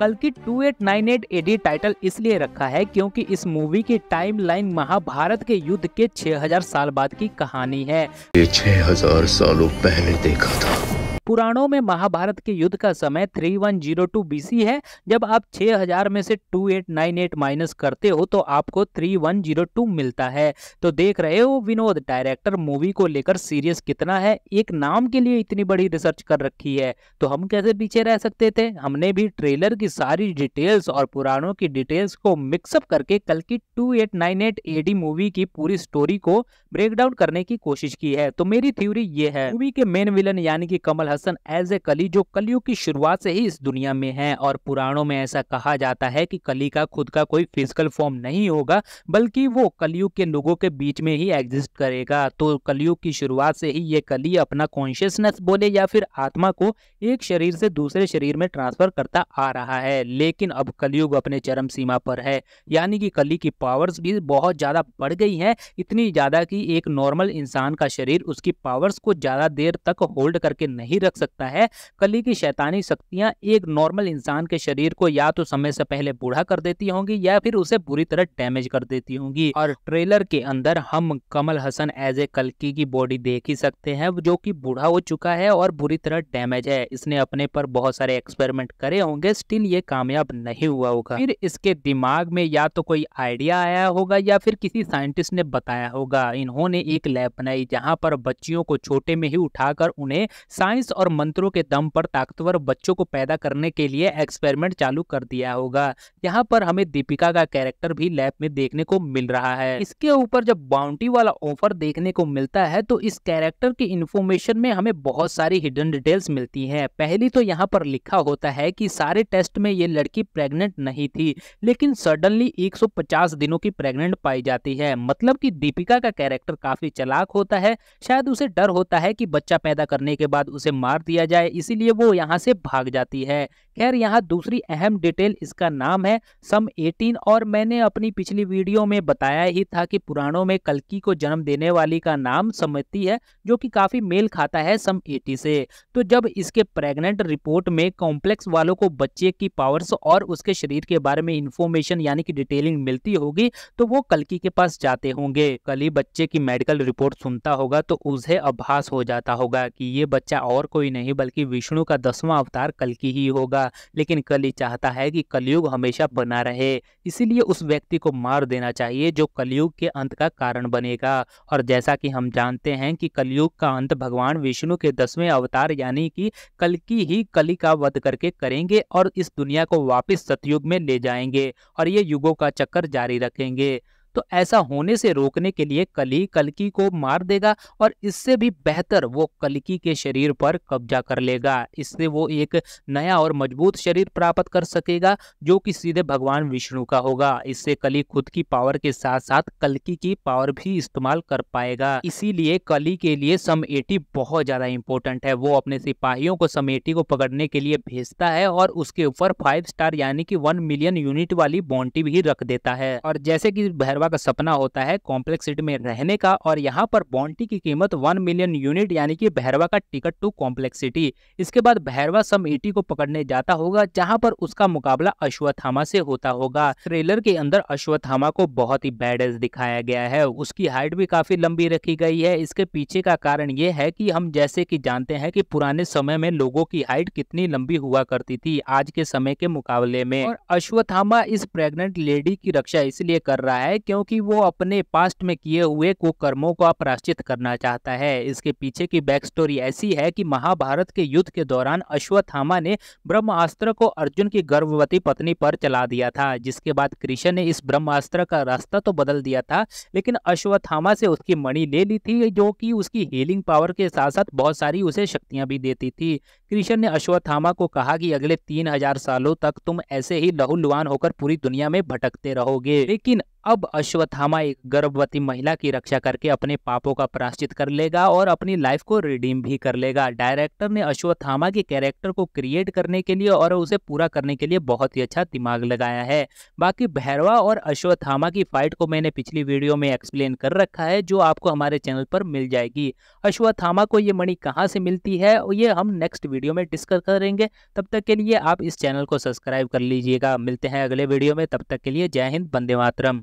कल्कि 2898 AD title इसलिए रखा है क्योंकि इस मूवी की टाइमलाइन महाभारत के युद्ध के 6000 साल बाद की कहानी है। ये 6000 सालों पहले देखा था। पुराणों में महाभारत के युद्ध का समय 3102 BC है। जब आप 6000 में से 2898 माइनस करते हो तो आपको 3102 मिलता है। तो देख रहे हो विनोद डायरेक्टर मूवी को लेकर सीरियस कितना है। एक नाम के लिए इतनी बड़ी रिसर्च कर रखी है, तो हम कैसे पीछे रह सकते थे। हमने भी ट्रेलर की सारी डिटेल्स और पुराणों की डिटेल्स को मिक्सअप करके कल्कि 2898 एडी मूवी की पूरी स्टोरी को ब्रेक डाउन करने की कोशिश की है। तो मेरी थ्योरी ये है, मूवी के मेन विलन यानी कि कमल हसन एज ए कली जो कलयुग की शुरुआत से ही इस दुनिया में है, और पुराणों में ऐसा कहा जाता है कि कली का खुद का कोई फिजिकल फॉर्म नहीं होगा, बल्कि वो कलयुग के लोगों के बीच में ही एग्जिस्ट करेगा। तो कलयुग की शुरुआत से ही ये कली अपना कॉन्शियसनेस बोले या फिर आत्मा को एक शरीर से दूसरे शरीर में ट्रांसफर करता आ रहा है। लेकिन अब कलयुग अपने चरम सीमा पर है, यानी कि कली की पावर्स भी बहुत ज्यादा बढ़ गई है, इतनी ज्यादा कि एक नॉर्मल इंसान का शरीर उसकी पावर्स को ज्यादा देर तक होल्ड करके नहीं रख सकता है। कली की शैतानी शक्तियां एक नॉर्मल इंसान के शरीर को या तो समय से पहले बूढ़ा कर देती होंगी या फिर उसे बुरी तरह डैमेज कर देती होंगी। और ट्रेलर के अंदर हम कमल हसन एज ए कल्कि की बॉडी देख ही सकते हैं, जो कि बूढ़ा हो चुका है और बुरी तरह डैमेज है। इसने अपने पर बहुत सारे एक्सपेरिमेंट करे होंगे, स्टिल ये कामयाब नहीं हुआ होगा। फिर इसके दिमाग में या तो कोई आइडिया आया होगा या फिर किसी साइंटिस्ट ने बताया होगा। इन्होंने एक लैब बनाई जहां पर बच्चियों को छोटे में ही उठाकर उन्हें साइंस और मंत्रों के दम पर ताकतवर बच्चों को पैदा करने के लिए एक्सपेरिमेंट चालू कर दिया होगा। यहाँ पर हमें दीपिका का कैरेक्टर भी लैब में देखने को मिल रहा है। इसके ऊपर जब बाउंटी वाला ऑफर देखने को मिलता है तो इस कैरेक्टर की इंफॉर्मेशन में हमें बहुत सारी हिडन डिटेल्स मिलती हैं। पहली तो यहाँ पर लिखा होता है कि सारे टेस्ट में ये लड़की प्रेग्नेंट नहीं थी, लेकिन सडनली 150 दिनों की प्रेग्नेंट पाई जाती है। मतलब कि दीपिका का कैरेक्टर काफी चालाक होता है। शायद उसे डर होता है कि बच्चा पैदा करने के बाद उसे मार दिया जाए, इसीलिए वो यहाँ से भाग जाती है। खैर, यहाँ दूसरी अहम डिटेल इसका नाम है सम 18, और मैंने अपनी पिछली वीडियो में बताया ही था कि पुराणों में कल्कि को जन्म देने वाली का नाम समति है, जो कि काफी मेल खाता है सम 80 से। तो जब इसके प्रेग्नेंट रिपोर्ट में कॉम्प्लेक्स वालों को बच्चे की पावर्स और उसके शरीर के बारे में इंफॉर्मेशन यानी कि डिटेलिंग मिलती होगी, तो वो कल्कि के पास जाते होंगे। कली बच्चे की मेडिकल रिपोर्ट सुनता होगा तो उसे आभास हो जाता होगा कि ये बच्चा और कोई नहीं बल्कि विष्णु का 10वां अवतार कल्कि ही होगा। लेकिन कली चाहता है कि कलयुग हमेशा बना रहे, इसीलिए उस व्यक्ति को मार देना चाहिए जो कलयुग के अंत का कारण बनेगा। और जैसा कि हम जानते हैं कि कलयुग का अंत भगवान विष्णु के 10वें अवतार यानी कि कल्कि ही कली का वध करके करेंगे और इस दुनिया को वापस सतयुग में ले जाएंगे और ये युगों का चक्कर जारी रखेंगे। तो ऐसा होने से रोकने के लिए कली कल्कि को मार देगा और इससे भी बेहतर वो कल्कि के शरीर पर कब्जा कर लेगा। इससे वो एक नया और मजबूत शरीर प्राप्त कर सकेगा जो कि सीधे भगवान विष्णु का होगा। इससे कली खुद की पावर के साथ साथ कल्कि की पावर भी इस्तेमाल कर पाएगा। इसीलिए कली के लिए सम 80 बहुत ज्यादा इंपॉर्टेंट है। वो अपने सिपाहियों को सम 80 को पकड़ने के लिए भेजता है और उसके ऊपर 5 स्टार यानी कि 1 मिलियन यूनिट वाली बाउंटी भी रख देता है। और जैसे कि भैरवा का सपना होता है कॉम्प्लेक्स सिटी में रहने का, और यहाँ पर बाउंटी की कीमत 1 मिलियन यूनिट यानी कि भैरवा का टिकट टू कॉम्प्लेक्स सिटी। इसके बाद भैरवा सम 80 को पकड़ने जाता होगा जहां पर उसका मुकाबला अश्वत्थामा से होता होगा। ट्रेलर के अंदर अश्वत्थामा को बहुत ही बैडेज दिखाया गया है। उसकी हाइट भी काफी लंबी रखी गई है। इसके पीछे का कारण ये है कि हम जैसे कि जानते हैं कि पुराने समय में लोगों की हाइट कितनी लंबी हुआ करती थी आज के समय के मुकाबले में। और अश्वत्थामा इस प्रेग्नेंट लेडी की रक्षा इसलिए कर रहा है क्योंकि वो अपने पास्ट में किए हुए कुकर्मों का प्रायश्चित करना चाहता है। इसके पीछे की बैक स्टोरी ऐसी है कि महाभारत के युद्ध के दौरान अश्वत्थामा ने ब्रह्मास्त्र को अर्जुन की गर्भवती पत्नी पर चला दिया था, जिसके बाद कृष्ण ने इस ब्रह्मास्त्र का रास्ता तो बदल दिया था लेकिन अश्वत्थामा से उसकी मणि ले ली थी, जो कि उसकी हीलिंग पावर के साथ साथ बहुत सारी उसे शक्तियां भी देती थी। कृष्ण ने अश्वत्थामा को कहा कि अगले 3000 सालों तक तुम ऐसे ही लहूलुहान होकर पूरी दुनिया में भटकते रहोगे, लेकिन अब अश्वत्थामा एक गर्भवती महिला की रक्षा करके अपने पापों का प्रायश्चित कर लेगा और अपनी लाइफ को रिडीम भी कर लेगा। डायरेक्टर ने अश्वत्थामा के कैरेक्टर को क्रिएट करने के लिए और उसे पूरा करने के लिए बहुत ही अच्छा दिमाग लगाया है। बाकी भैरवा और अश्वत्थामा की फाइट को मैंने पिछली वीडियो में एक्सप्लेन कर रखा है, जो आपको हमारे चैनल पर मिल जाएगी। अश्वत्थामा को ये मणि कहाँ से मिलती है ये हम नेक्स्ट वीडियो में डिस्कस करेंगे। तब तक के लिए आप इस चैनल को सब्सक्राइब कर लीजिएगा। मिलते हैं अगले वीडियो में, तब तक के लिए जय हिंद, वंदे मातरम।